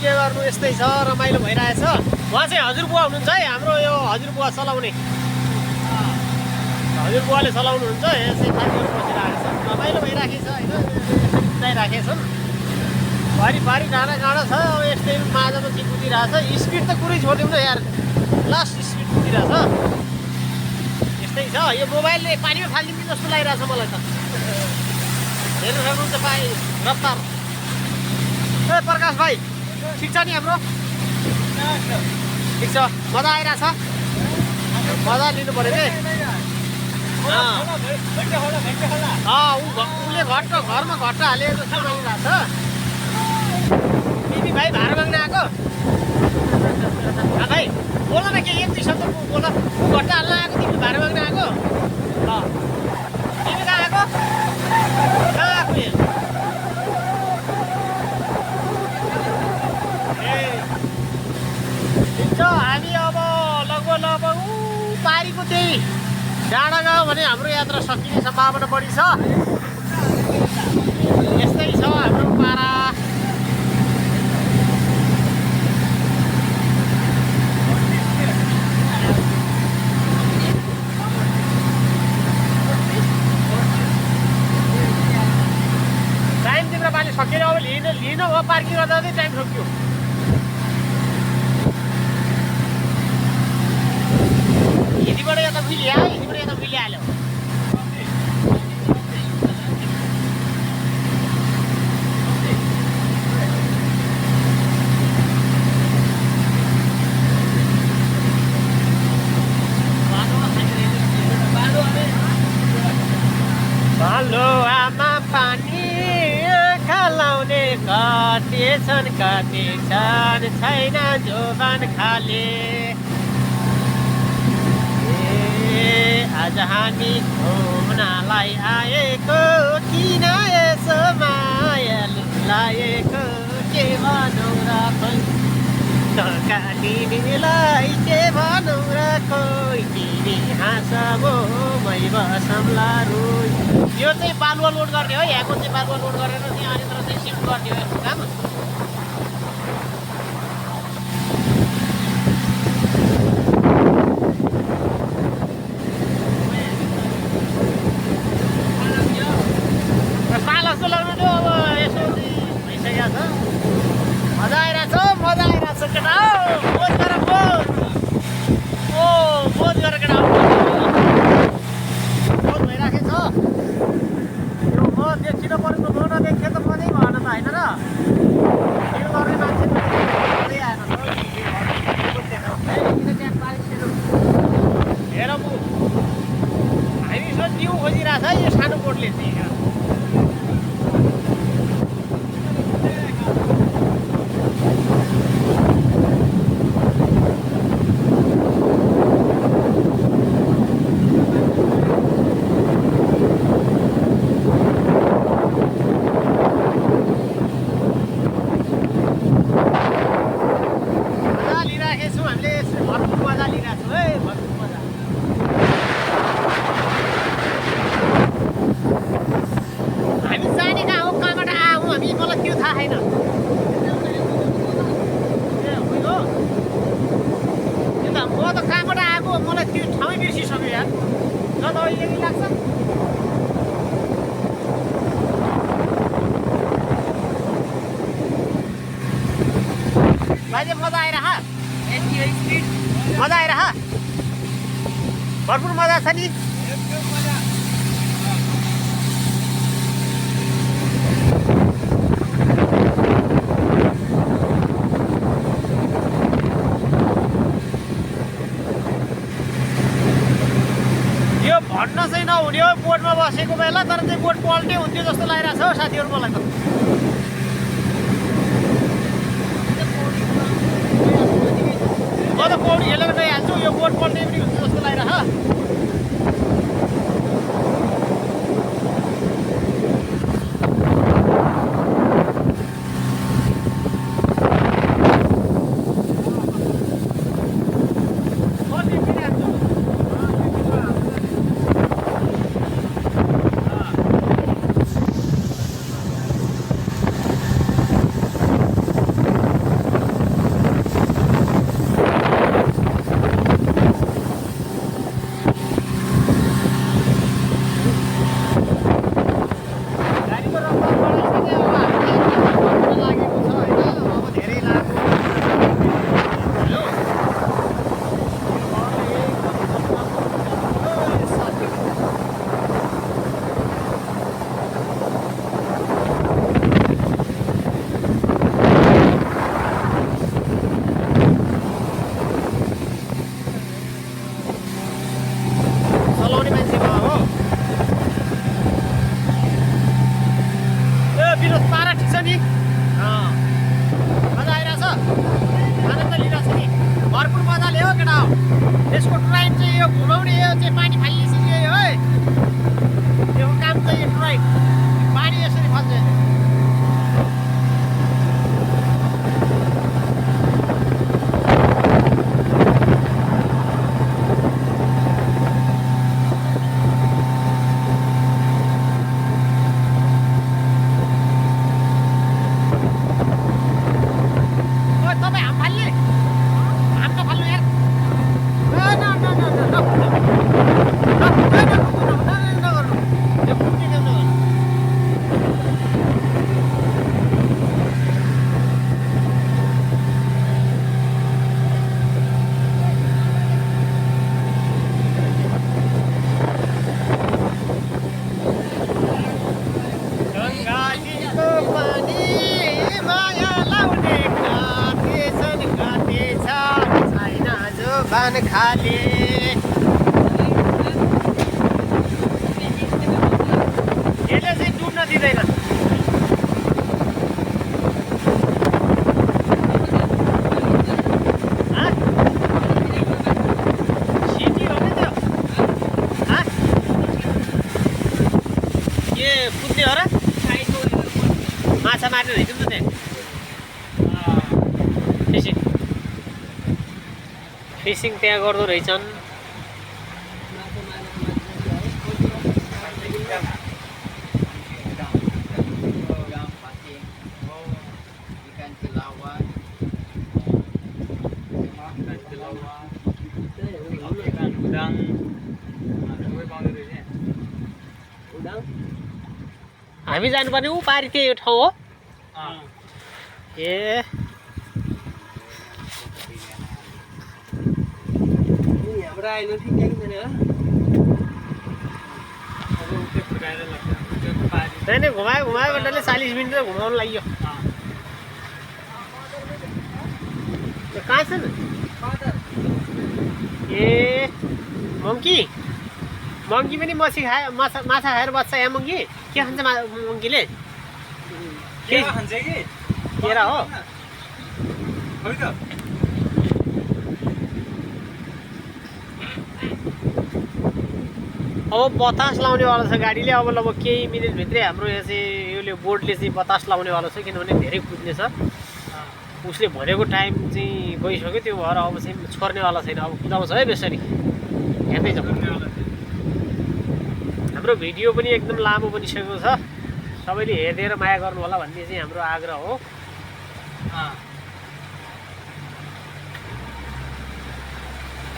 के गर्नु यस्तै छ रमाइलो भइरहेछ उहाँ चाहिँ हजुरबुवा हुनुहुन्छ है हाम्रो यो हजुरबुवा चलाउने हजुरबुवाले चलाउनुहुन्छ यसै साथीहरू बसिरहेको छ रमाइलो भइराखेको छ होइन कुदाइराखेको छन् बारी डाँडा छ अब यस्तै माझमा चाहिँ कुदिरहेछ स्पिड त कुरै छोडिदिउँ न यार लास्ट स्पिड कुदिरहेछ यस्तै छ यो मोबाइलले पानीमा फालिदिने जस्तो लागिरहेछ मलाई त हेर्नु सक्नुहुन्छ पाएँ रफ्तार ए प्रकाश भाइ ठिक छ नि हाम्रो ठिक छ मजा आइरहेछ मजा लिनु पऱ्यो कि उसले घरमा घट्टा हाले जस्तो लागिरहेछ तिमी भाइ भाडा माग्न आएको भाइ बोल न के एक दुई शब्द बोल घट्टा हाल्न आएको तिमी भाडा माग्न आएको तिमी कहाँ आएको कहाँ आएको हामी अब लगभग पारीको त्यही डाँडा गयो भने हाम्रो यात्रा सकिने सम्भावना बढी छ यस्तै छ हाम्रो पारा टाइम तिम्रो पानी सकिएर अब लिन हो पार्किङ गर्दा टाइम सक्यो यतिबाट यता मिलिहाल्यो यतिबाट यता मिलिहाल्यो भालो आमा पानी आँखा लाउने कति छन् छैन जोबान खाले आज हामी घुम्नलाई आएको किन यसो माया लागेको के भनौँ र खोइ तिमीलाई के भनौँ र खोइ तिमी हाँसबो मै बसम्ला रोइ यो चाहिँ बालुवा लोड गर्ने हो यहाँको चाहिँ बालुवा लोड गरेर चाहिँ अनि तर चाहिँ सिफ्ट गर्ने हो यसको काम मजा आइरहेछ केटा बोझ गरेर बोझ गरेर केटा बोझ भइराखेको छ यो म देखिन परेको म नदेखे त मजै भएन त होइन र यो गर्ने मान्छे मजै आएन हेर म हामीसँग जिउ खोजिरहेछ है यो सानो बोटले चाहिँ मलाई त्यो ठाउँै बिर्सिसक्यो यार ल त यति लाग्छ भाइ मजा आइरह मजा आइरह भरपुर मजा छ नि भन्न चाहिँ नहुने हो बोटमा बसेको बेला तर चाहिँ बोट पल्टे हुन्थ्यो जस्तो लागिरहेको छ हौ साथीहरू मलाई त म त पौडी खेलेर गइहाल्छु यो बोट पल्टे पनि हुन्छ जस्तो लागिरहेको चाहिँ राइट पानी यसरी फाल्छ बान खाले यसले चाहिँ डुब्न दिँदैन सिटी हो नि त्यो के कुद्ने हो र माछा मार्ने रहेछ नि त त्यहाँ फिसिङ त्यहाँ गर्दो रहेछन् हामी जानुपर्ने ऊ पारि त्यो ठाउँ हो ए नहीं घुमायो घन्टाले 40 मिनट घुमाउनु लाग्यो कहाँ छ ए मङ्की पनि मसी खायो माछा खाएर बस्छ यहाँ मङ्की के खान्छ मङ्कीले केरा हो अब बतास लाउनेवाला छ गाडीले अब लगभग केही मिनटभित्रै हाम्रो यहाँ चाहिँ यसले बोर्डले चाहिँ बतास लाउनेवाला छ किनभने धेरै कुद्ने छ उसले भनेको टाइम चाहिँ गइसक्यो त्यो भएर अब चाहिँ छोड्नेवाला छैन अब कुदाउँछ है बेसरी हेर्दै जाउँ हाम्रो भिडियो पनि एकदम लामो बनिसकेको छ सबैले हेरेर माया गर्नु होला भन्ने चाहिँ हाम्रो आग्रह हो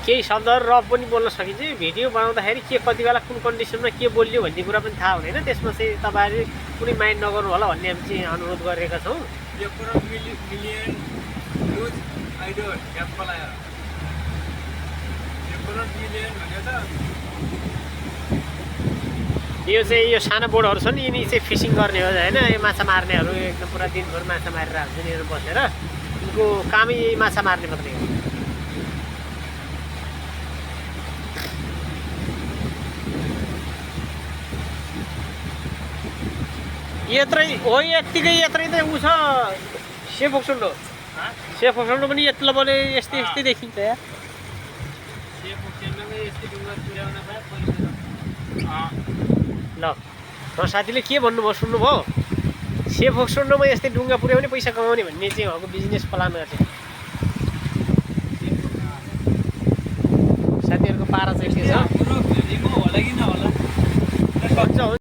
केही शब्दहरू रफ पनि बोल्न सकिन्छ भिडियो बनाउँदाखेरि के कति बेला कुन कन्डिसनमा के बोल्यो भन्ने कुरा पनि थाहा हुँदैन त्यसमा चाहिँ तपाईँहरूले कुनै माइन्ड नगर्नु होला भन्ने हामी चाहिँ अनुरोध गरेका छौँ यो चाहिँ यो सानो बोर्डहरू छन् यिनी चाहिँ फिसिङ गर्ने हो होइन यो माछा मार्नेहरू एकदम पुरा दिनभर माछा मारेर हुन्छ यिनीहरू बसेर यिनको कामै माछा मार्ने मात्रै हो यत्रै हो यत्तिकै यत्रै त उ छ सेफोक्सुन्डो पनि यत्रो बने यस्तै देखिन्छ या ल साथीले के भन्नुभयो सुन्नुभयो सेफोक्सुन्डोमा यस्तै डुङ्गा पुर्याउने पैसा कमाउने भन्ने चाहिँ उहाँको बिजनेस प्लान गर्छ साथीहरूको पारा चाहिँ के छ